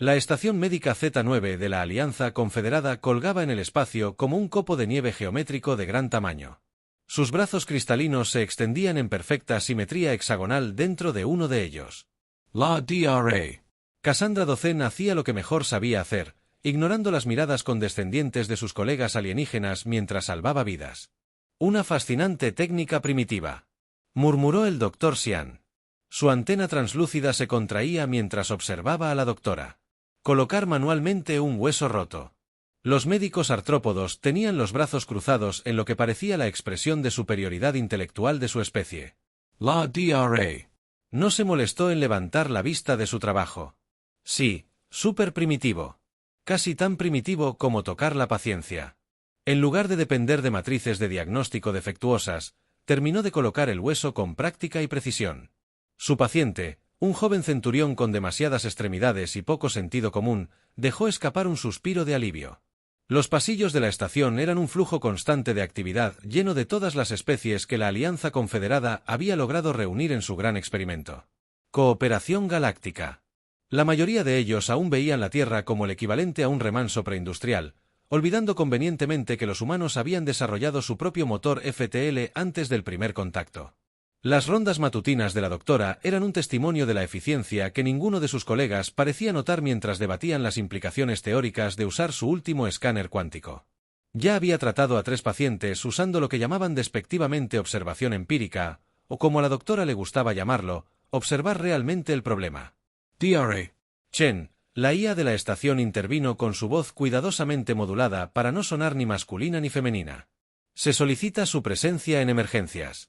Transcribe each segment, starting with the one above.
La estación médica Z9 de la Alianza Confederada colgaba en el espacio como un copo de nieve geométrico de gran tamaño. Sus brazos cristalinos se extendían en perfecta simetría hexagonal dentro de uno de ellos. La Dra. Cassandra Docen hacía lo que mejor sabía hacer, ignorando las miradas condescendientes de sus colegas alienígenas mientras salvaba vidas. Una fascinante técnica primitiva, murmuró el Dr. Xian. Su antena translúcida se contraía mientras observaba a la doctora. Colocar manualmente un hueso roto. Los médicos artrópodos tenían los brazos cruzados en lo que parecía la expresión de superioridad intelectual de su especie. La Dra. No se molestó en levantar la vista de su trabajo. Sí, súper primitivo. Casi tan primitivo como tocar la paciencia. En lugar de depender de matrices de diagnóstico defectuosas, terminó de colocar el hueso con práctica y precisión. Su paciente, un joven centurión con demasiadas extremidades y poco sentido común, dejó escapar un suspiro de alivio. Los pasillos de la estación eran un flujo constante de actividad lleno de todas las especies que la Alianza Confederada había logrado reunir en su gran experimento. Cooperación galáctica. La mayoría de ellos aún veían la Tierra como el equivalente a un remanso preindustrial, olvidando convenientemente que los humanos habían desarrollado su propio motor FTL antes del primer contacto. Las rondas matutinas de la doctora eran un testimonio de la eficiencia que ninguno de sus colegas parecía notar mientras debatían las implicaciones teóricas de usar su último escáner cuántico. Ya había tratado a 3 pacientes usando lo que llamaban despectivamente observación empírica, o como a la doctora le gustaba llamarlo, observar realmente el problema. Dra. Chen, la IA de la estación, intervino con su voz cuidadosamente modulada para no sonar ni masculina ni femenina. Se solicita su presencia en emergencias.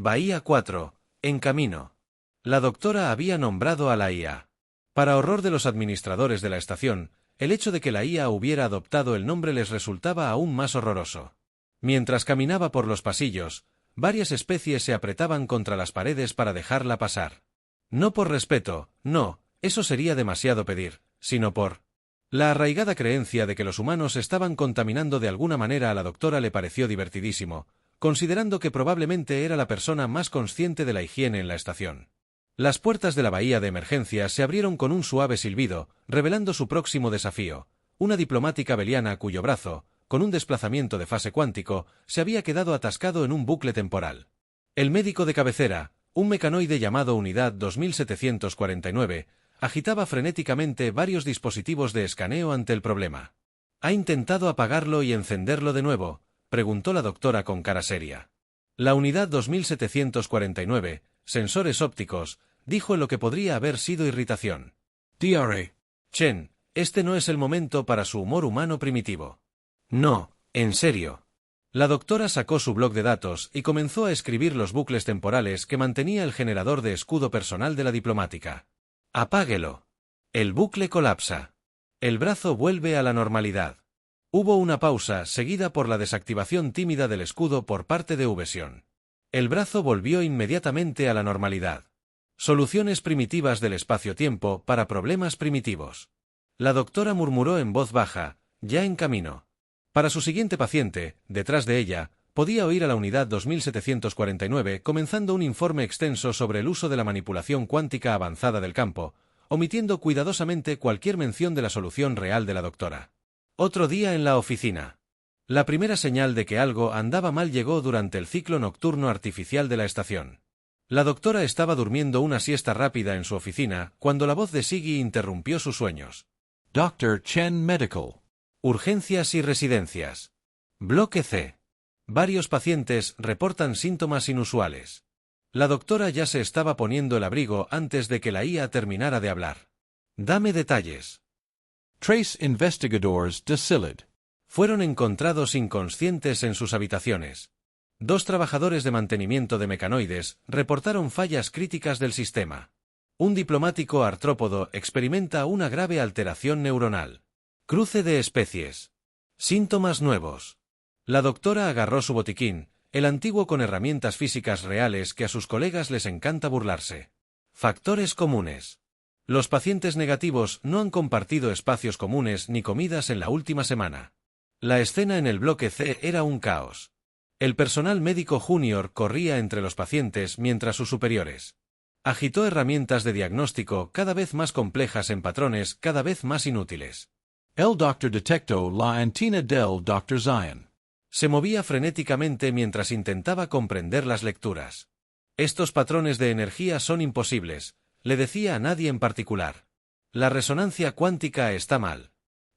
Bahía 4, en camino. La doctora había nombrado a la IA. Para horror de los administradores de la estación, el hecho de que la IA hubiera adoptado el nombre les resultaba aún más horroroso. Mientras caminaba por los pasillos, varias especies se apretaban contra las paredes para dejarla pasar. No por respeto, no, eso sería demasiado pedir, sino por... La arraigada creencia de que los humanos estaban contaminando de alguna manera a la doctora le pareció divertidísimo, considerando que probablemente era la persona más consciente de la higiene en la estación. Las puertas de la bahía de emergencia se abrieron con un suave silbido, revelando su próximo desafío, una diplomática beliana cuyo brazo, con un desplazamiento de fase cuántico, se había quedado atascado en un bucle temporal. El médico de cabecera, un mecanoide llamado Unidad 2749, agitaba frenéticamente varios dispositivos de escaneo ante el problema. ¿Ha intentado apagarlo y encenderlo de nuevo?, preguntó la doctora con cara seria. La Unidad 2749, sensores ópticos, dijo en lo que podría haber sido irritación. Dra. Chen, este no es el momento para su humor humano primitivo. No, en serio. La doctora sacó su bloc de datos y comenzó a escribir los bucles temporales que mantenía el generador de escudo personal de la diplomática. Apáguelo. El bucle colapsa. El brazo vuelve a la normalidad. Hubo una pausa, seguida por la desactivación tímida del escudo por parte de Uvesion. El brazo volvió inmediatamente a la normalidad. Soluciones primitivas del espacio-tiempo para problemas primitivos. La doctora murmuró en voz baja, ya en camino. Para su siguiente paciente, detrás de ella, podía oír a la Unidad 2749 comenzando un informe extenso sobre el uso de la manipulación cuántica avanzada del campo, omitiendo cuidadosamente cualquier mención de la solución real de la doctora. Otro día en la oficina. La primera señal de que algo andaba mal llegó durante el ciclo nocturno artificial de la estación. La doctora estaba durmiendo una siesta rápida en su oficina cuando la voz de Siggy interrumpió sus sueños. Dr. Chen Medical. Urgencias y residencias. Bloque C. Varios pacientes reportan síntomas inusuales. La doctora ya se estaba poniendo el abrigo antes de que la IA terminara de hablar. Dame detalles. Trace investigadores de SILID. Fueron encontrados inconscientes en sus habitaciones. 2 trabajadores de mantenimiento de mecanoides reportaron fallas críticas del sistema. Un diplomático artrópodo experimenta una grave alteración neuronal. Cruce de especies. Síntomas nuevos. La doctora agarró su botiquín, el antiguo con herramientas físicas reales que a sus colegas les encanta burlarse. Factores comunes. Los pacientes negativos no han compartido espacios comunes ni comidas en la última semana. La escena en el bloque C era un caos. El personal médico junior corría entre los pacientes mientras sus superiores Agitó herramientas de diagnóstico cada vez más complejas en patrones cada vez más inútiles. El Doctor detectó la antena del Dr. Zion. Se movía frenéticamente mientras intentaba comprender las lecturas. Estos patrones de energía son imposibles, le decía a nadie en particular. La resonancia cuántica está mal.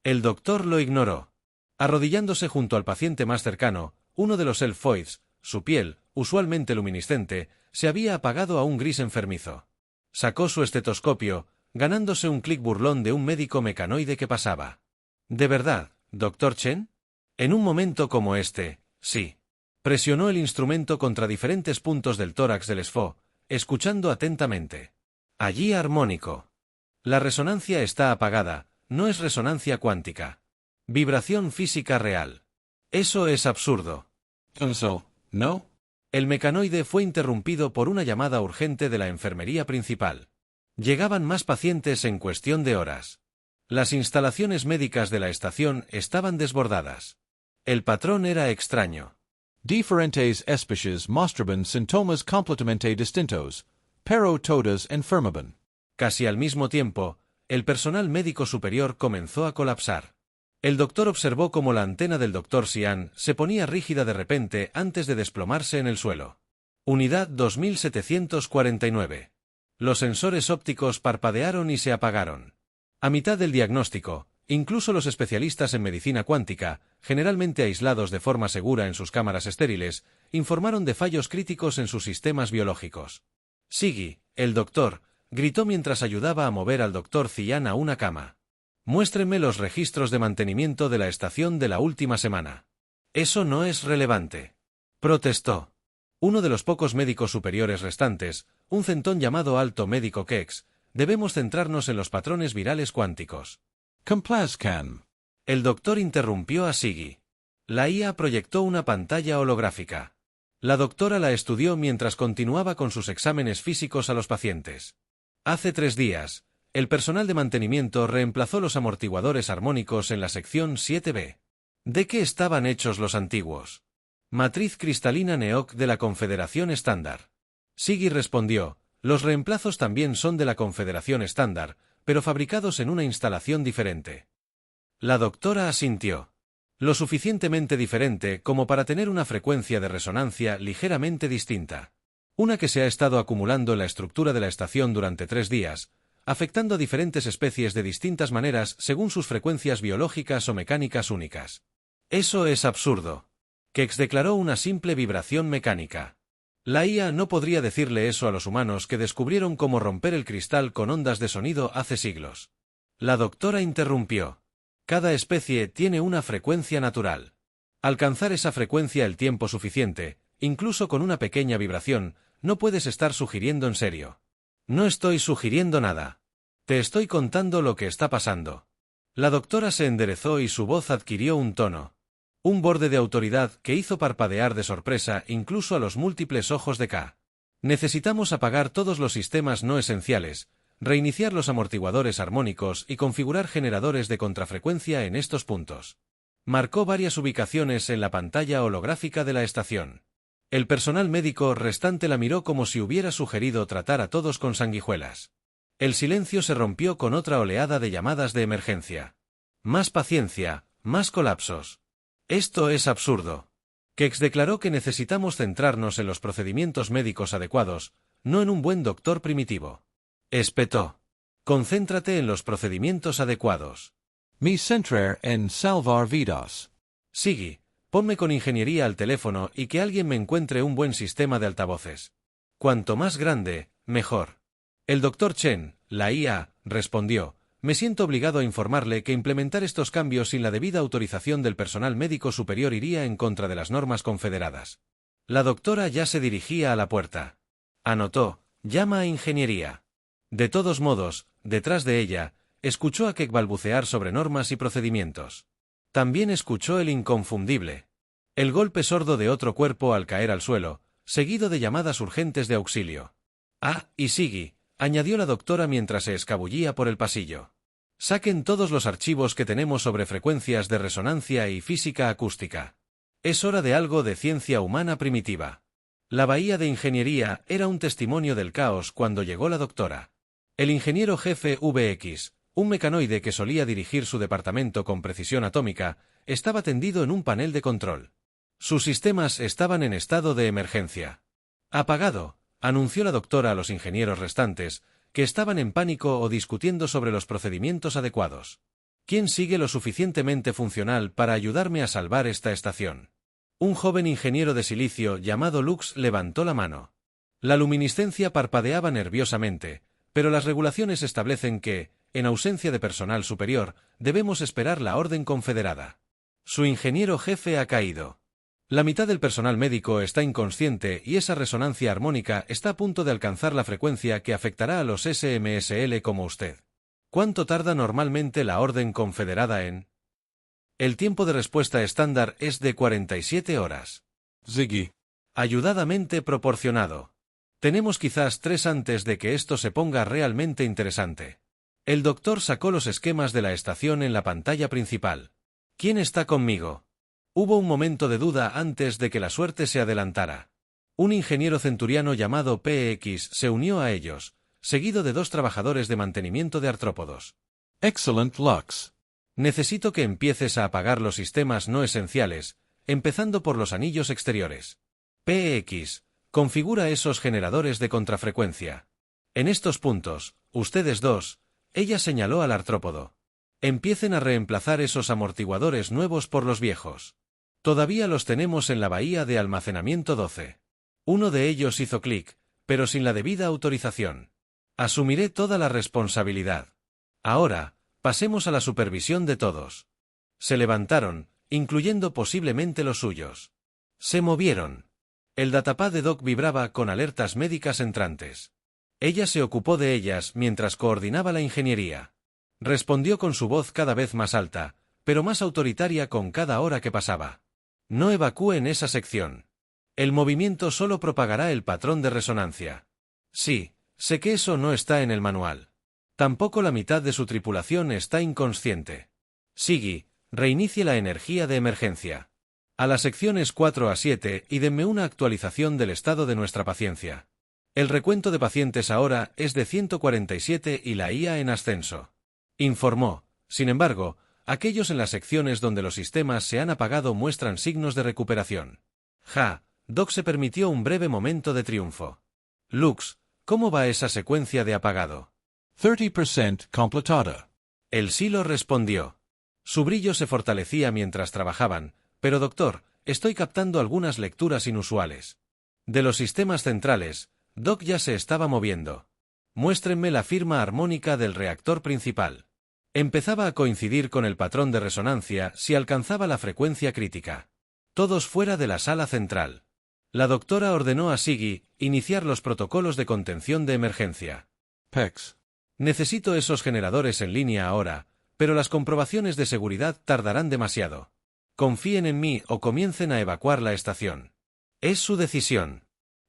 El doctor lo ignoró. Arrodillándose junto al paciente más cercano, uno de los Elfoids, su piel, usualmente luminiscente, se había apagado a un gris enfermizo. Sacó su estetoscopio, ganándose un clic burlón de un médico mecanoide que pasaba. ¿De verdad, Dr. Chen? En un momento como este, sí. Presionó el instrumento contra diferentes puntos del tórax del esfó, escuchando atentamente. Allí armónico. La resonancia está apagada, no es resonancia cuántica. Vibración física real. Eso es absurdo. ¿No? El mecanoide fue interrumpido por una llamada urgente de la enfermería principal. Llegaban más pacientes en cuestión de horas. Las instalaciones médicas de la estación estaban desbordadas. El patrón era extraño. Diferentes especies mostraban síntomas completamente distintos, pero todas enfermaban. Casi al mismo tiempo, el personal médico superior comenzó a colapsar. El doctor observó cómo la antena del Dr. Xian se ponía rígida de repente antes de desplomarse en el suelo. Unidad 2749. Los sensores ópticos parpadearon y se apagaron. A mitad del diagnóstico, incluso los especialistas en medicina cuántica, generalmente aislados de forma segura en sus cámaras estériles, informaron de fallos críticos en sus sistemas biológicos. Siggy, el doctor, gritó mientras ayudaba a mover al Dr. Xian a una cama. Muéstrenme los registros de mantenimiento de la estación de la última semana. Eso no es relevante. Protestó. Uno de los pocos médicos superiores restantes, un centón llamado Alto Médico Kex, debemos centrarnos en los patrones virales cuánticos. Complazcan. El doctor interrumpió a Siggy. La IA proyectó una pantalla holográfica. La doctora la estudió mientras continuaba con sus exámenes físicos a los pacientes. Hace 3 días, el personal de mantenimiento reemplazó los amortiguadores armónicos en la sección 7B. ¿De qué estaban hechos los antiguos? Matriz cristalina NEOC de la Confederación Estándar. Siggy respondió, los reemplazos también son de la Confederación Estándar, pero fabricados en una instalación diferente. La doctora asintió. Lo suficientemente diferente como para tener una frecuencia de resonancia ligeramente distinta. Una que se ha estado acumulando en la estructura de la estación durante 3 días, afectando a diferentes especies de distintas maneras según sus frecuencias biológicas o mecánicas únicas. Eso es absurdo. Kex declaró una simple vibración mecánica. La IA no podría decirle eso a los humanos que descubrieron cómo romper el cristal con ondas de sonido hace siglos. La doctora interrumpió. Cada especie tiene una frecuencia natural. Alcanzar esa frecuencia el tiempo suficiente, incluso con una pequeña vibración, no puedes estar sugiriendo en serio. No estoy sugiriendo nada. Te estoy contando lo que está pasando. La doctora se enderezó y su voz adquirió un tono. Un borde de autoridad que hizo parpadear de sorpresa incluso a los múltiples ojos de K. Necesitamos apagar todos los sistemas no esenciales, reiniciar los amortiguadores armónicos y configurar generadores de contrafrecuencia en estos puntos. Marcó varias ubicaciones en la pantalla holográfica de la estación. El personal médico restante la miró como si hubiera sugerido tratar a todos con sanguijuelas. El silencio se rompió con otra oleada de llamadas de emergencia. Más paciencia, más colapsos. Esto es absurdo. Kex declaró que necesitamos centrarnos en los procedimientos médicos adecuados, no en un buen doctor primitivo. Espetó. Concéntrate en los procedimientos adecuados. Me centrar en salvar vidas. Siggy, ponme con ingeniería al teléfono y que alguien me encuentre un buen sistema de altavoces. Cuanto más grande, mejor. El Dr. Chen, la IA, respondió, me siento obligado a informarle que implementar estos cambios sin la debida autorización del personal médico superior iría en contra de las normas confederadas. La doctora ya se dirigía a la puerta. Anotó, llama a ingeniería. De todos modos, detrás de ella, escuchó a Keck balbucear sobre normas y procedimientos. También escuchó el inconfundible. El golpe sordo de otro cuerpo al caer al suelo, seguido de llamadas urgentes de auxilio. Ah, y Siggy, añadió la doctora mientras se escabullía por el pasillo. Saquen todos los archivos que tenemos sobre frecuencias de resonancia y física acústica. Es hora de algo de ciencia humana primitiva. La bahía de ingeniería era un testimonio del caos cuando llegó la doctora. El ingeniero jefe VX, un mecanoide que solía dirigir su departamento con precisión atómica, estaba tendido en un panel de control. Sus sistemas estaban en estado de emergencia. Apagado, anunció la doctora a los ingenieros restantes, que estaban en pánico o discutiendo sobre los procedimientos adecuados. ¿Quién sigue lo suficientemente funcional para ayudarme a salvar esta estación? Un joven ingeniero de silicio llamado Lux levantó la mano. La luminiscencia parpadeaba nerviosamente, pero las regulaciones establecen que, en ausencia de personal superior, debemos esperar la orden confederada. Su ingeniero jefe ha caído. La mitad del personal médico está inconsciente y esa resonancia armónica está a punto de alcanzar la frecuencia que afectará a los SMSL como usted. ¿Cuánto tarda normalmente la orden confederada en? El tiempo de respuesta estándar es de 47 horas. Ziggy. Ayudadamente proporcionado. Tenemos quizás 3 antes de que esto se ponga realmente interesante. El doctor sacó los esquemas de la estación en la pantalla principal. ¿Quién está conmigo? Hubo un momento de duda antes de que la suerte se adelantara. Un ingeniero centuriano llamado PX se unió a ellos, seguido de 2 trabajadores de mantenimiento de artrópodos. Excellent, Lux. Necesito que empieces a apagar los sistemas no esenciales, empezando por los anillos exteriores. PX, configura esos generadores de contrafrecuencia. En estos puntos, ustedes 2, ella señaló al artrópodo. Empiecen a reemplazar esos amortiguadores nuevos por los viejos. Todavía los tenemos en la bahía de almacenamiento 12. Uno de ellos hizo clic, pero sin la debida autorización. Asumiré toda la responsabilidad. Ahora, pasemos a la supervisión de todos. Se levantaron, incluyendo posiblemente los suyos. Se movieron. El datapad de Doc vibraba con alertas médicas entrantes. Ella se ocupó de ellas mientras coordinaba la ingeniería. Respondió con su voz cada vez más alta, pero más autoritaria con cada hora que pasaba. No evacúen esa sección. El movimiento solo propagará el patrón de resonancia. Sí, sé que eso no está en el manual. Tampoco la mitad de su tripulación está inconsciente. Siggy, reinicie la energía de emergencia. A las secciones 4 a 7 y denme una actualización del estado de nuestra paciencia. El recuento de pacientes ahora es de 147 y la IA en ascenso. Informó. Sin embargo, aquellos en las secciones donde los sistemas se han apagado muestran signos de recuperación. Doc se permitió un breve momento de triunfo. Lux, ¿cómo va esa secuencia de apagado? 30% completada. El silo respondió. Su brillo se fortalecía mientras trabajaban, pero doctor, estoy captando algunas lecturas inusuales. De los sistemas centrales, Doc ya se estaba moviendo. Muéstrenme la firma armónica del reactor principal. Empezaba a coincidir con el patrón de resonancia si alcanzaba la frecuencia crítica. Todos fuera de la sala central. La doctora ordenó a Siggy iniciar los protocolos de contención de emergencia. PEX. Necesito esos generadores en línea ahora, pero las comprobaciones de seguridad tardarán demasiado. Confíen en mí o comiencen a evacuar la estación. Es su decisión.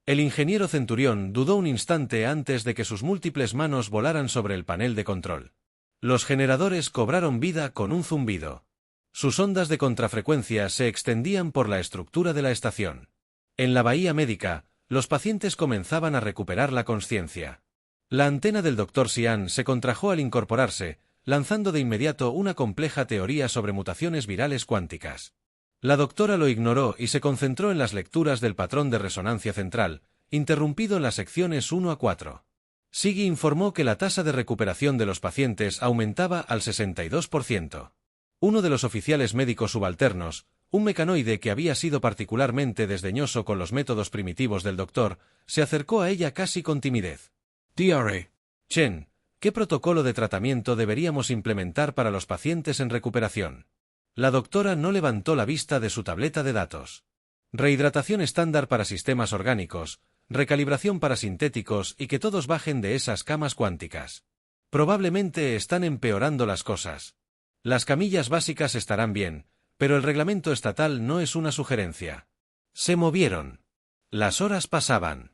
El ingeniero Centurión dudó un instante antes de que sus múltiples manos volaran sobre el panel de control. Los generadores cobraron vida con un zumbido. Sus ondas de contrafrecuencia se extendían por la estructura de la estación. En la bahía médica, los pacientes comenzaban a recuperar la consciencia. La antena del Dr. Sian se contrajo al incorporarse, lanzando de inmediato una compleja teoría sobre mutaciones virales cuánticas. La doctora lo ignoró y se concentró en las lecturas del patrón de resonancia central, interrumpido en las secciones 1 a 4. Siggy informó que la tasa de recuperación de los pacientes aumentaba al 62%. Uno de los oficiales médicos subalternos, un mecanoide que había sido particularmente desdeñoso con los métodos primitivos del doctor, se acercó a ella casi con timidez. DRA. Chen, ¿qué protocolo de tratamiento deberíamos implementar para los pacientes en recuperación? La doctora no levantó la vista de su tableta de datos. Rehidratación estándar para sistemas orgánicos, recalibración para sintéticos y que todos bajen de esas camas cuánticas. Probablemente están empeorando las cosas. Las camillas básicas estarán bien, pero el reglamento estatal no es una sugerencia. Se movieron. Las horas pasaban.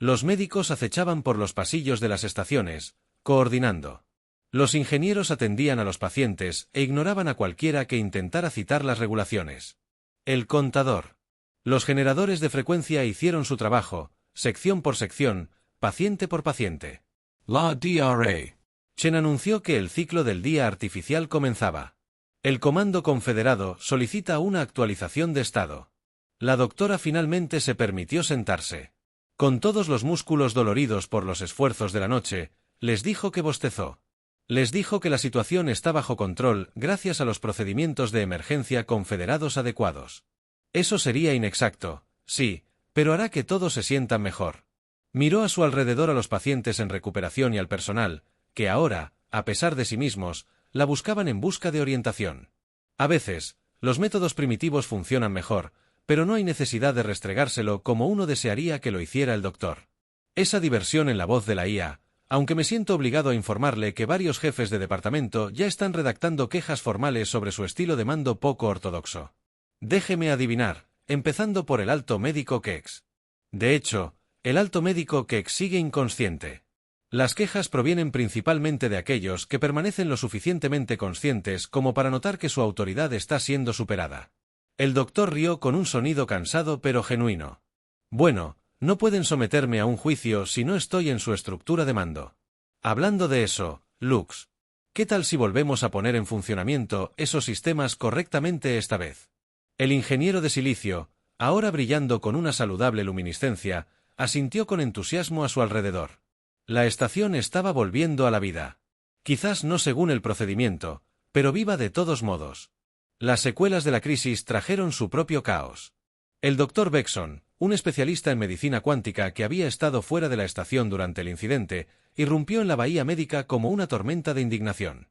Los médicos acechaban por los pasillos de las estaciones, coordinando. Los ingenieros atendían a los pacientes e ignoraban a cualquiera que intentara citar las regulaciones. El contador. Los generadores de frecuencia hicieron su trabajo, sección por sección, paciente por paciente. La DRA. Chen anunció que el ciclo del día artificial comenzaba. El Comando Confederado solicita una actualización de estado. La doctora finalmente se permitió sentarse. Con todos los músculos doloridos por los esfuerzos de la noche, les dijo que bostezó. Les dijo que la situación está bajo control gracias a los procedimientos de emergencia confederados adecuados. Eso sería inexacto, sí, pero hará que todos se sientan mejor. Miró a su alrededor a los pacientes en recuperación y al personal, que ahora, a pesar de sí mismos, la buscaban en busca de orientación. A veces, los métodos primitivos funcionan mejor, pero no hay necesidad de restregárselo como uno desearía que lo hiciera el doctor. Esa diversión en la voz de la IA, aunque me siento obligado a informarle que varios jefes de departamento ya están redactando quejas formales sobre su estilo de mando poco ortodoxo. Déjeme adivinar, empezando por el alto médico Kex. De hecho, el alto médico Kex sigue inconsciente. Las quejas provienen principalmente de aquellos que permanecen lo suficientemente conscientes como para notar que su autoridad está siendo superada. El doctor rió con un sonido cansado pero genuino. Bueno, no pueden someterme a un juicio si no estoy en su estructura de mando. Hablando de eso, Lux, ¿qué tal si volvemos a poner en funcionamiento esos sistemas correctamente esta vez? El ingeniero de silicio, ahora brillando con una saludable luminiscencia, asintió con entusiasmo a su alrededor. La estación estaba volviendo a la vida. Quizás no según el procedimiento, pero viva de todos modos. Las secuelas de la crisis trajeron su propio caos. El Dr. Beckson, un especialista en medicina cuántica que había estado fuera de la estación durante el incidente, irrumpió en la bahía médica como una tormenta de indignación.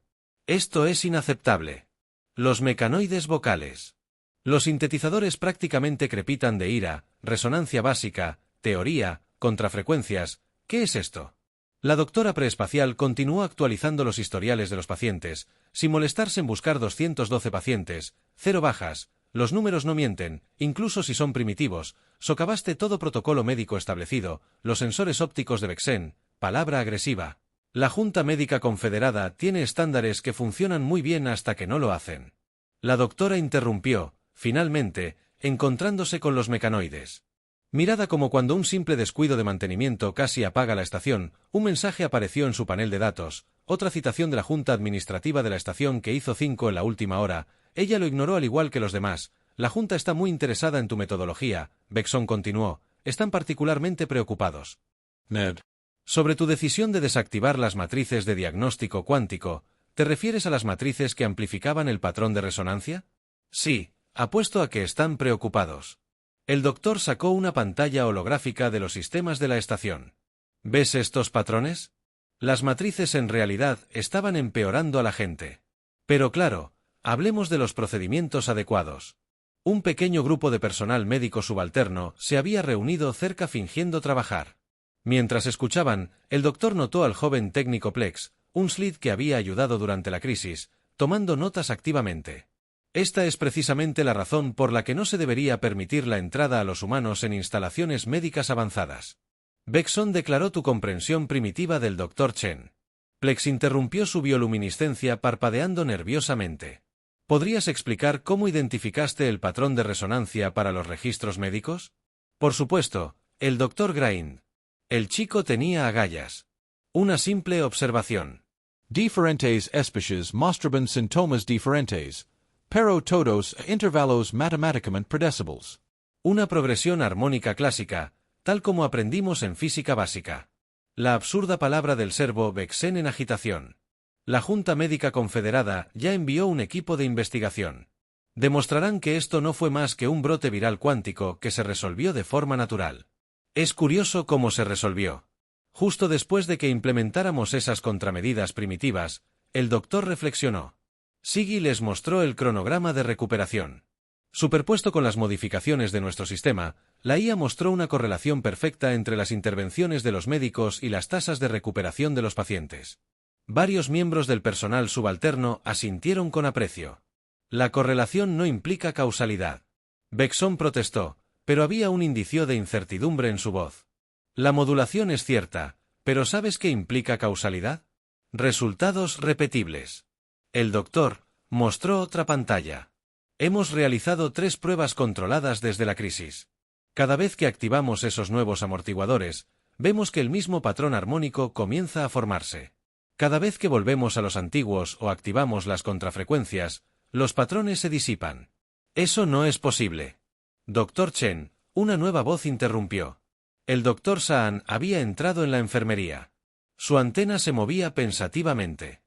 Esto es inaceptable. Los mecanoides vocales. Los sintetizadores prácticamente crepitan de ira, resonancia básica, teoría, contrafrecuencias. ¿Qué es esto? La doctora preespacial continuó actualizando los historiales de los pacientes, sin molestarse en buscar 212 pacientes, 0 bajas, los números no mienten, incluso si son primitivos, socavaste todo protocolo médico establecido, los sensores ópticos de Vexen, palabra agresiva. La Junta Médica Confederada tiene estándares que funcionan muy bien hasta que no lo hacen. La doctora interrumpió, finalmente, encontrándose con los mecanoides. Mirada como cuando un simple descuido de mantenimiento casi apaga la estación, un mensaje apareció en su panel de datos, otra citación de la Junta Administrativa de la estación que hizo 5 en la última hora. Ella lo ignoró al igual que los demás. La Junta está muy interesada en tu metodología, Beckson continuó. Están particularmente preocupados. Ned. Sobre tu decisión de desactivar las matrices de diagnóstico cuántico, ¿te refieres a las matrices que amplificaban el patrón de resonancia? Sí, apuesto a que están preocupados. El doctor sacó una pantalla holográfica de los sistemas de la estación. ¿Ves estos patrones? Las matrices en realidad estaban empeorando a la gente. Pero claro, hablemos de los procedimientos adecuados. Un pequeño grupo de personal médico subalterno se había reunido cerca fingiendo trabajar. Mientras escuchaban, el doctor notó al joven técnico Plex, un SLID que había ayudado durante la crisis, tomando notas activamente. Esta es precisamente la razón por la que no se debería permitir la entrada a los humanos en instalaciones médicas avanzadas. Beckson declaró tu comprensión primitiva del Dr. Chen. Plex interrumpió su bioluminiscencia parpadeando nerviosamente. ¿Podrías explicar cómo identificaste el patrón de resonancia para los registros médicos? Por supuesto, el Dr. Grind. El chico tenía agallas. Una simple observación. Diferentes especies mostraban sintomas diferentes, pero todos intervalos matemáticamente predecibles. Una progresión armónica clásica, tal como aprendimos en física básica. La absurda palabra del servo Vexen en agitación. La Junta Médica Confederada ya envió un equipo de investigación. Demostrarán que esto no fue más que un brote viral cuántico que se resolvió de forma natural. Es curioso cómo se resolvió. Justo después de que implementáramos esas contramedidas primitivas, el doctor reflexionó. Siggy les mostró el cronograma de recuperación. Superpuesto con las modificaciones de nuestro sistema, la IA mostró una correlación perfecta entre las intervenciones de los médicos y las tasas de recuperación de los pacientes. Varios miembros del personal subalterno asintieron con aprecio. La correlación no implica causalidad. Beckson protestó, pero había un indicio de incertidumbre en su voz. La modulación es cierta, pero ¿sabes qué implica causalidad? Resultados repetibles. El doctor mostró otra pantalla. Hemos realizado 3 pruebas controladas desde la crisis. Cada vez que activamos esos nuevos amortiguadores, vemos que el mismo patrón armónico comienza a formarse. Cada vez que volvemos a los antiguos o activamos las contrafrecuencias, los patrones se disipan. Eso no es posible. Dr. Chen, una nueva voz interrumpió. El Dr. Saan había entrado en la enfermería. Su antena se movía pensativamente.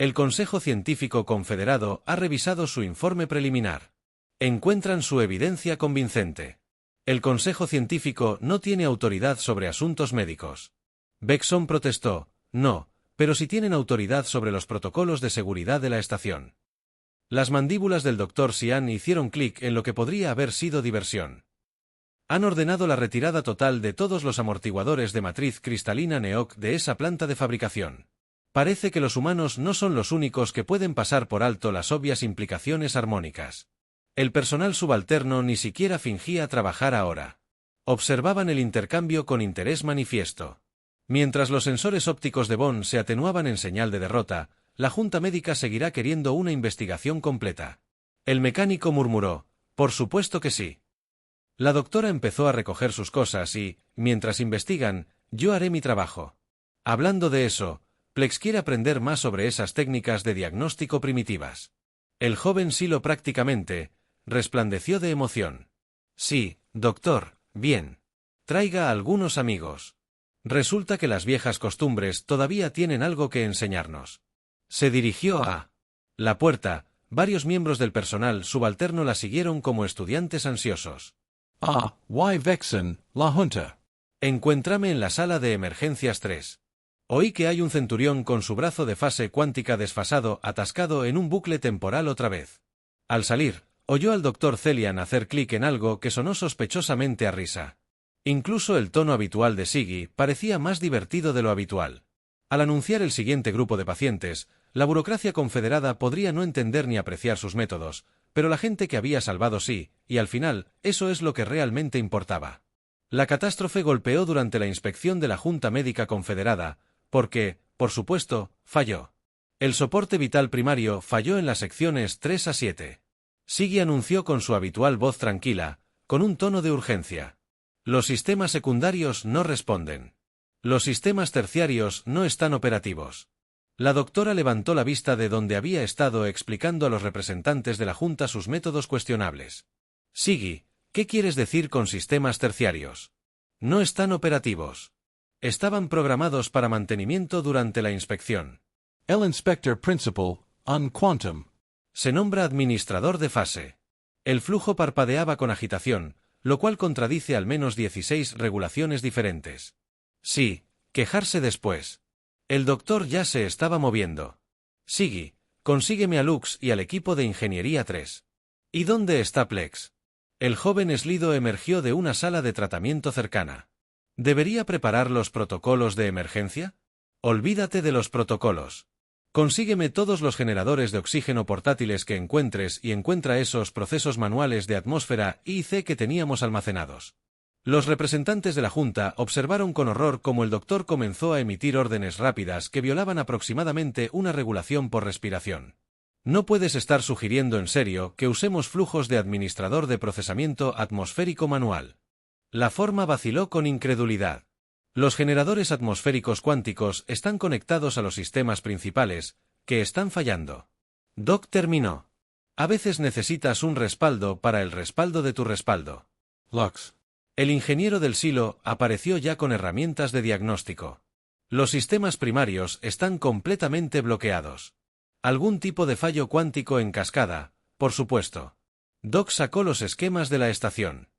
El Consejo Científico Confederado ha revisado su informe preliminar. Encuentran su evidencia convincente. El Consejo Científico no tiene autoridad sobre asuntos médicos. Beckson protestó, no, pero sí tienen autoridad sobre los protocolos de seguridad de la estación. Las mandíbulas del Dr. Xian hicieron clic en lo que podría haber sido diversión. Han ordenado la retirada total de todos los amortiguadores de matriz cristalina NEOC de esa planta de fabricación. Parece que los humanos no son los únicos que pueden pasar por alto las obvias implicaciones armónicas. El personal subalterno ni siquiera fingía trabajar ahora. Observaban el intercambio con interés manifiesto. Mientras los sensores ópticos de Bond se atenuaban en señal de derrota, la Junta Médica seguirá queriendo una investigación completa. El mecánico murmuró, por supuesto que sí. La doctora empezó a recoger sus cosas y, mientras investigan, yo haré mi trabajo. Hablando de eso, Plex quiere aprender más sobre esas técnicas de diagnóstico primitivas. El joven Silo prácticamente resplandeció de emoción. Sí, doctor, bien. Traiga a algunos amigos. Resulta que las viejas costumbres todavía tienen algo que enseñarnos. Se dirigió a la puerta. Varios miembros del personal subalterno la siguieron como estudiantes ansiosos. Ah, why Vexen, la Junta. Encuéntrame en la sala de emergencias 3. Oí que hay un centurión con su brazo de fase cuántica desfasado atascado en un bucle temporal otra vez. Al salir, oyó al Dr. Celian hacer clic en algo que sonó sospechosamente a risa. Incluso el tono habitual de Siggy parecía más divertido de lo habitual. Al anunciar el siguiente grupo de pacientes, la burocracia confederada podría no entender ni apreciar sus métodos, pero la gente que había salvado sí, y al final, eso es lo que realmente importaba. La catástrofe golpeó durante la inspección de la Junta Médica Confederada, porque, por supuesto, falló. El soporte vital primario falló en las secciones 3 a 7. Siggy anunció con su habitual voz tranquila, con un tono de urgencia. Los sistemas secundarios no responden. Los sistemas terciarios no están operativos. La doctora levantó la vista de donde había estado explicando a los representantes de la Junta sus métodos cuestionables. Siggy, ¿qué quieres decir con sistemas terciarios? No están operativos. Estaban programados para mantenimiento durante la inspección. El Inspector Principal, on Quantum. Se nombra administrador de fase. El flujo parpadeaba con agitación, lo cual contradice al menos 16 regulaciones diferentes. Sí, quejarse después. El doctor ya se estaba moviendo. Siggy, consígueme a Lux y al equipo de Ingeniería 3. ¿Y dónde está Plex? El joven Slido emergió de una sala de tratamiento cercana. ¿Debería preparar los protocolos de emergencia? Olvídate de los protocolos. Consígueme todos los generadores de oxígeno portátiles que encuentres y encuentra esos procesos manuales de atmósfera IC que teníamos almacenados. Los representantes de la Junta observaron con horror cómo el doctor comenzó a emitir órdenes rápidas que violaban aproximadamente una regulación por respiración. No puedes estar sugiriendo en serio que usemos flujos de administrador de procesamiento atmosférico manual. La forma vaciló con incredulidad. Los generadores atmosféricos cuánticos están conectados a los sistemas principales, que están fallando. Doc terminó. A veces necesitas un respaldo para el respaldo de tu respaldo. Lux. El ingeniero del silo apareció ya con herramientas de diagnóstico. Los sistemas primarios están completamente bloqueados. Algún tipo de fallo cuántico en cascada, por supuesto. Doc sacó los esquemas de la estación.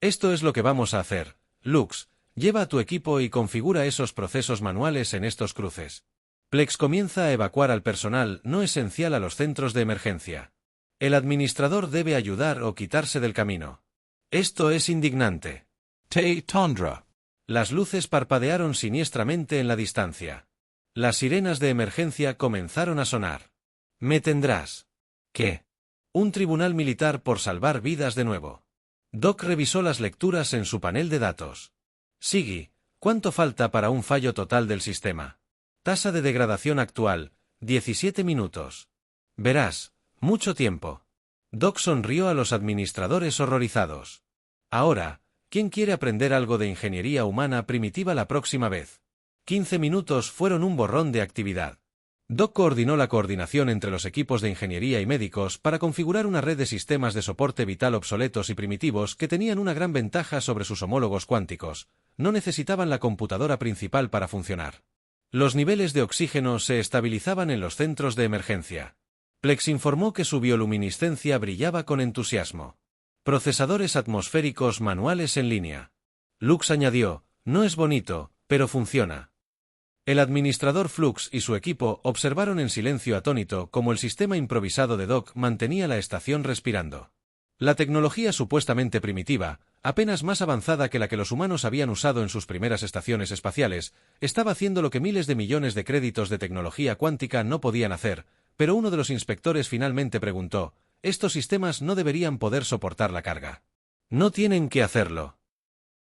Esto es lo que vamos a hacer, Lux. Lleva a tu equipo y configura esos procesos manuales en estos cruces. Plex comienza a evacuar al personal no esencial a los centros de emergencia. El administrador debe ayudar o quitarse del camino. Esto es indignante. Te Tondra. Las luces parpadearon siniestramente en la distancia. Las sirenas de emergencia comenzaron a sonar. ¿Me tendrás? ¿Qué? Un tribunal militar por salvar vidas de nuevo. Doc revisó las lecturas en su panel de datos. Siggy, ¿cuánto falta para un fallo total del sistema? Tasa de degradación actual, 17 minutos. Verás, mucho tiempo. Doc sonrió a los administradores horrorizados. Ahora, ¿quién quiere aprender algo de ingeniería humana primitiva la próxima vez? 15 minutos fueron un borrón de actividad. Doc coordinó la coordinación entre los equipos de ingeniería y médicos para configurar una red de sistemas de soporte vital obsoletos y primitivos que tenían una gran ventaja sobre sus homólogos cuánticos. No necesitaban la computadora principal para funcionar. Los niveles de oxígeno se estabilizaban en los centros de emergencia. Plex informó que su bioluminiscencia brillaba con entusiasmo. Procesadores atmosféricos manuales en línea. Lux añadió, no es bonito, pero funciona. El administrador Flux y su equipo observaron en silencio atónito cómo el sistema improvisado de Doc mantenía la estación respirando. La tecnología supuestamente primitiva, apenas más avanzada que la que los humanos habían usado en sus primeras estaciones espaciales, estaba haciendo lo que miles de millones de créditos de tecnología cuántica no podían hacer, pero uno de los inspectores finalmente preguntó, ¿estos sistemas no deberían poder soportar la carga? No tienen que hacerlo.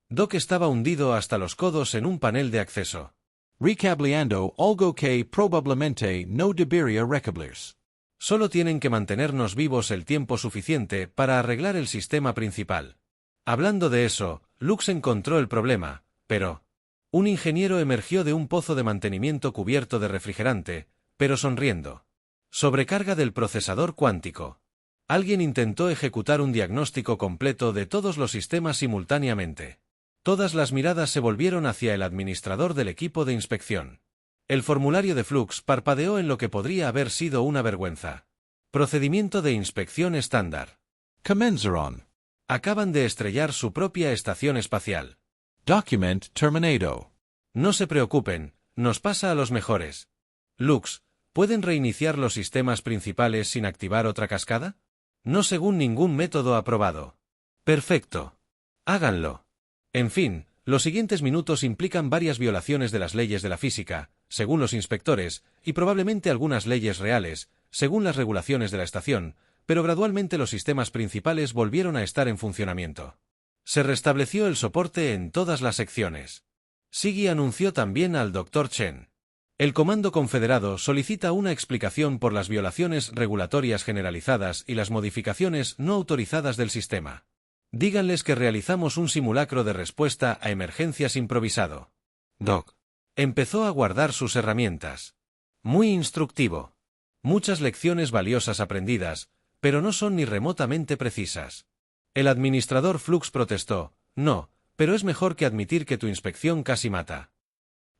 Doc estaba hundido hasta los codos en un panel de acceso. Recableando algo que probablemente no debería recablarse. Solo tienen que mantenernos vivos el tiempo suficiente para arreglar el sistema principal. Hablando de eso, Lux encontró el problema, pero... Un ingeniero emergió de un pozo de mantenimiento cubierto de refrigerante, pero sonriendo. Sobrecarga del procesador cuántico. Alguien intentó ejecutar un diagnóstico completo de todos los sistemas simultáneamente. Todas las miradas se volvieron hacia el administrador del equipo de inspección. El formulario de Flux parpadeó en lo que podría haber sido una vergüenza. Procedimiento de inspección estándar. Comenzaron. Acaban de estrellar su propia estación espacial. Document terminado. No se preocupen, nos pasa a los mejores. Lux, ¿pueden reiniciar los sistemas principales sin activar otra cascada? No según ningún método aprobado. Perfecto. Háganlo. En fin, los siguientes minutos implican varias violaciones de las leyes de la física, según los inspectores, y probablemente algunas leyes reales, según las regulaciones de la estación, pero gradualmente los sistemas principales volvieron a estar en funcionamiento. Se restableció el soporte en todas las secciones. Siggy anunció también al Dr. Chen. El Comando Confederado solicita una explicación por las violaciones regulatorias generalizadas y las modificaciones no autorizadas del sistema. Díganles que realizamos un simulacro de respuesta a emergencias improvisado. Doc. Empezó a guardar sus herramientas. Muy instructivo. Muchas lecciones valiosas aprendidas, pero no son ni remotamente precisas. El administrador Flux protestó, no, pero es mejor que admitir que tu inspección casi mata.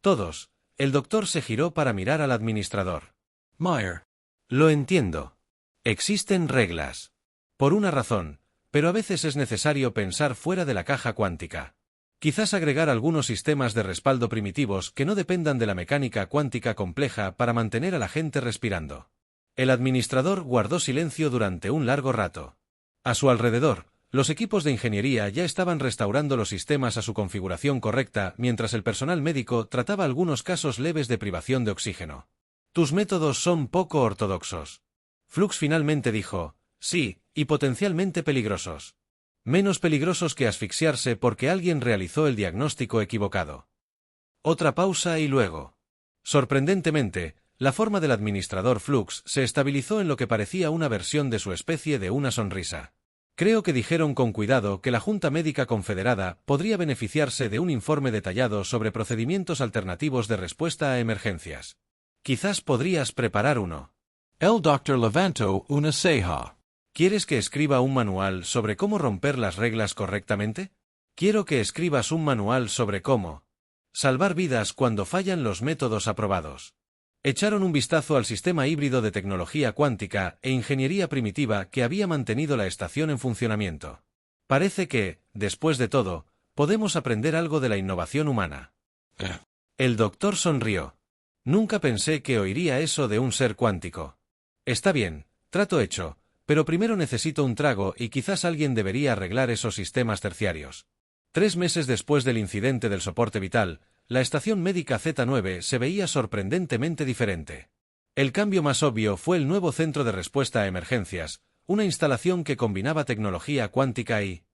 Todos. El doctor se giró para mirar al administrador. Meyer. Lo entiendo. Existen reglas. Por una razón. Pero a veces es necesario pensar fuera de la caja cuántica. Quizás agregar algunos sistemas de respaldo primitivos que no dependan de la mecánica cuántica compleja para mantener a la gente respirando. El administrador guardó silencio durante un largo rato. A su alrededor, los equipos de ingeniería ya estaban restaurando los sistemas a su configuración correcta mientras el personal médico trataba algunos casos leves de privación de oxígeno. Tus métodos son poco ortodoxos. Flux finalmente dijo, sí, y potencialmente peligrosos. Menos peligrosos que asfixiarse porque alguien realizó el diagnóstico equivocado. Otra pausa y luego. Sorprendentemente, la forma del administrador Flux se estabilizó en lo que parecía una versión de su especie de una sonrisa. Creo que dijeron con cuidado que la Junta Médica Confederada podría beneficiarse de un informe detallado sobre procedimientos alternativos de respuesta a emergencias. Quizás podrías preparar uno. El doctor levantó una ceja. ¿Quieres que escriba un manual sobre cómo romper las reglas correctamente? Quiero que escribas un manual sobre cómo salvar vidas cuando fallan los métodos aprobados. Echaron un vistazo al sistema híbrido de tecnología cuántica e ingeniería primitiva que había mantenido la estación en funcionamiento. Parece que, después de todo, podemos aprender algo de la innovación humana. El doctor sonrió. Nunca pensé que oiría eso de un ser cuántico. Está bien, trato hecho. Pero primero necesito un trago y quizás alguien debería arreglar esos sistemas terciarios. 3 meses después del incidente del soporte vital, la estación médica Z9 se veía sorprendentemente diferente. El cambio más obvio fue el nuevo centro de respuesta a emergencias, una instalación que combinaba tecnología cuántica y,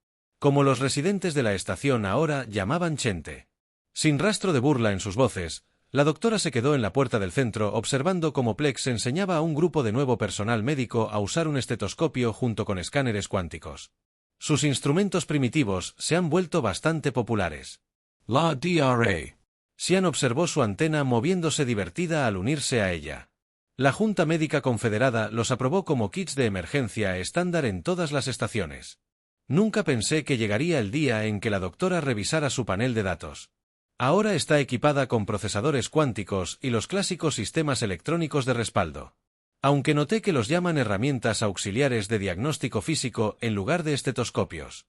como los residentes de la estación ahora llamaban Chente. Sin rastro de burla en sus voces, La doctora se quedó en la puerta del centro observando cómo Plex enseñaba a un grupo de nuevo personal médico a usar un estetoscopio junto con escáneres cuánticos. Sus instrumentos primitivos se han vuelto bastante populares. La DRA. Sian observó su antena moviéndose divertida al unirse a ella. La Junta Médica Confederada los aprobó como kits de emergencia estándar en todas las estaciones. Nunca pensé que llegaría el día en que la doctora revisara su panel de datos. Ahora está equipada con procesadores cuánticos y los clásicos sistemas electrónicos de respaldo. Aunque noté que los llaman herramientas auxiliares de diagnóstico físico en lugar de estetoscopios.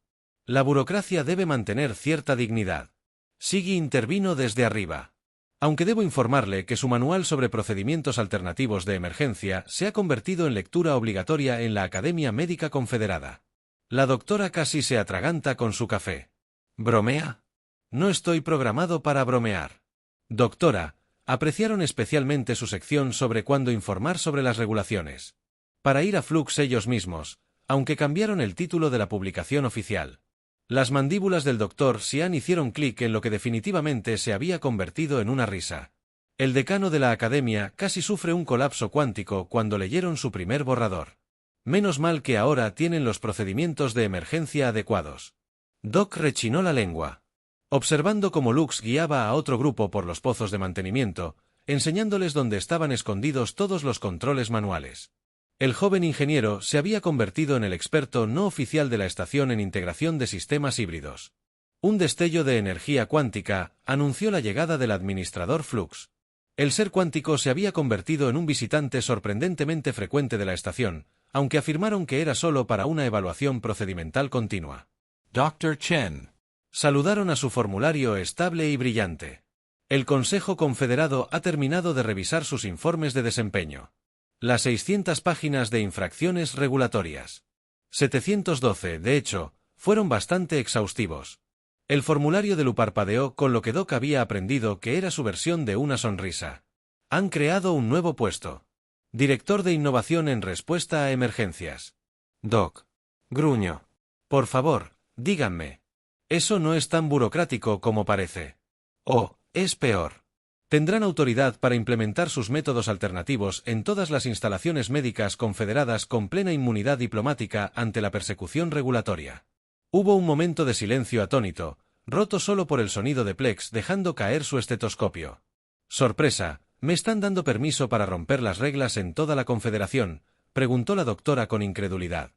La burocracia debe mantener cierta dignidad. Siggy intervino desde arriba. Aunque debo informarle que su manual sobre procedimientos alternativos de emergencia se ha convertido en lectura obligatoria en la Academia Médica Confederada. La doctora casi se atraganta con su café. ¿Bromea? No estoy programado para bromear. Doctora, apreciaron especialmente su sección sobre cuándo informar sobre las regulaciones. Para ir a Flux ellos mismos, aunque cambiaron el título de la publicación oficial. Las mandíbulas del doctor Sian hicieron clic en lo que definitivamente se había convertido en una risa. El decano de la academia casi sufre un colapso cuántico cuando leyeron su primer borrador. Menos mal que ahora tienen los procedimientos de emergencia adecuados. Doc rechinó la lengua. Observando cómo Lux guiaba a otro grupo por los pozos de mantenimiento, enseñándoles dónde estaban escondidos todos los controles manuales. El joven ingeniero se había convertido en el experto no oficial de la estación en integración de sistemas híbridos. Un destello de energía cuántica anunció la llegada del administrador Flux. El ser cuántico se había convertido en un visitante sorprendentemente frecuente de la estación, aunque afirmaron que era solo para una evaluación procedimental continua. Dr. Chen. Saludaron a su formulario estable y brillante. El Consejo Confederado ha terminado de revisar sus informes de desempeño. Las 600 páginas de infracciones regulatorias. 712, de hecho, fueron bastante exhaustivos. El formulario de Lu parpadeó con lo que Doc había aprendido que era su versión de una sonrisa. Han creado un nuevo puesto. Director de Innovación en Respuesta a Emergencias. Doc. Gruñó. Por favor, díganme. Eso no es tan burocrático como parece. Oh, es peor. Tendrán autoridad para implementar sus métodos alternativos en todas las instalaciones médicas confederadas con plena inmunidad diplomática ante la persecución regulatoria. Hubo un momento de silencio atónito, roto solo por el sonido de Plex dejando caer su estetoscopio. Sorpresa, ¿me están dando permiso para romper las reglas en toda la confederación?, preguntó la doctora con incredulidad.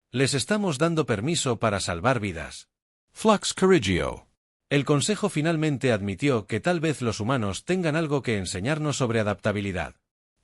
Les estamos dando permiso para salvar vidas. Flux corrigio. El Consejo finalmente admitió que tal vez los humanos tengan algo que enseñarnos sobre adaptabilidad.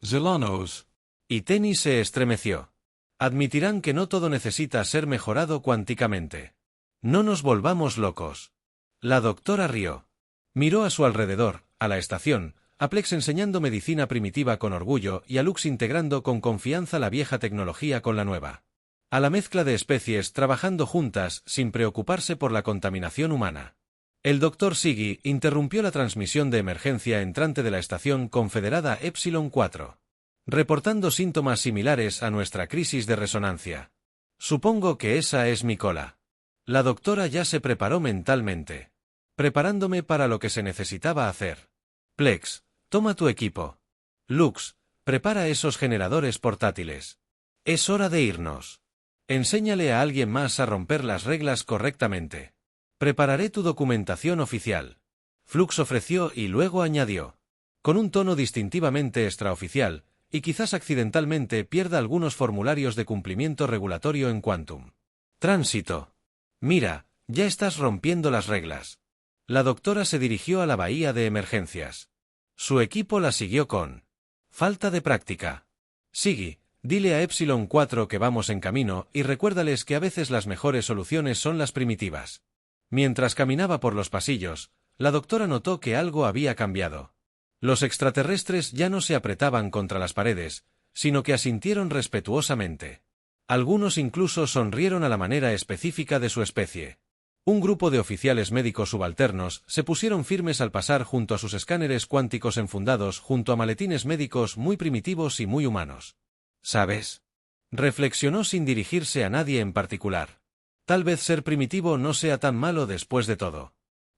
Zelanos. Y Tenny se estremeció. Admitirán que no todo necesita ser mejorado cuánticamente. No nos volvamos locos. La doctora rió. Miró a su alrededor, a la estación, a Plex enseñando medicina primitiva con orgullo y a Lux integrando con confianza la vieja tecnología con la nueva. A la mezcla de especies trabajando juntas sin preocuparse por la contaminación humana. El Dr. Siggy interrumpió la transmisión de emergencia entrante de la estación confederada Epsilon 4. Reportando síntomas similares a nuestra crisis de resonancia. Supongo que esa es mi cola. La doctora ya se preparó mentalmente. Preparándome para lo que se necesitaba hacer. Plex, toma tu equipo. Lux, prepara esos generadores portátiles. Es hora de irnos. Enséñale a alguien más a romper las reglas correctamente. Prepararé tu documentación oficial. Flux ofreció y luego añadió. Con un tono distintivamente extraoficial, y quizás accidentalmente pierda algunos formularios de cumplimiento regulatorio en Quantum. Tránsito. Mira, ya estás rompiendo las reglas. La doctora se dirigió a la bahía de emergencias. Su equipo la siguió con. Falta de práctica. Siggy, dile a Epsilon 4 que vamos en camino y recuérdales que a veces las mejores soluciones son las primitivas. Mientras caminaba por los pasillos, la doctora notó que algo había cambiado. Los extraterrestres ya no se apretaban contra las paredes, sino que asintieron respetuosamente. Algunos incluso sonrieron a la manera específica de su especie. Un grupo de oficiales médicos subalternos se pusieron firmes al pasar junto a sus escáneres cuánticos enfundados junto a maletines médicos muy primitivos y muy humanos. ¿Sabes? Reflexionó sin dirigirse a nadie en particular. Tal vez ser primitivo no sea tan malo después de todo.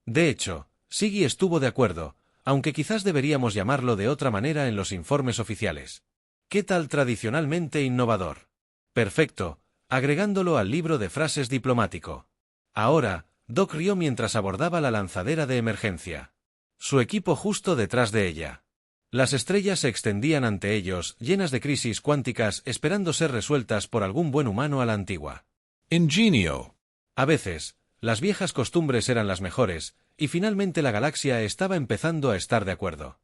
De hecho, Siggy estuvo de acuerdo, aunque quizás deberíamos llamarlo de otra manera en los informes oficiales. ¿Qué tal tradicionalmente innovador? Perfecto, agregándolo al libro de frases diplomático. Ahora, Doc rió mientras abordaba la lanzadera de emergencia. Su equipo justo detrás de ella. Las estrellas se extendían ante ellos, llenas de crisis cuánticas esperando ser resueltas por algún buen humano a la antigua. Ingenio. A veces, las viejas costumbres eran las mejores, y finalmente la galaxia estaba empezando a estar de acuerdo.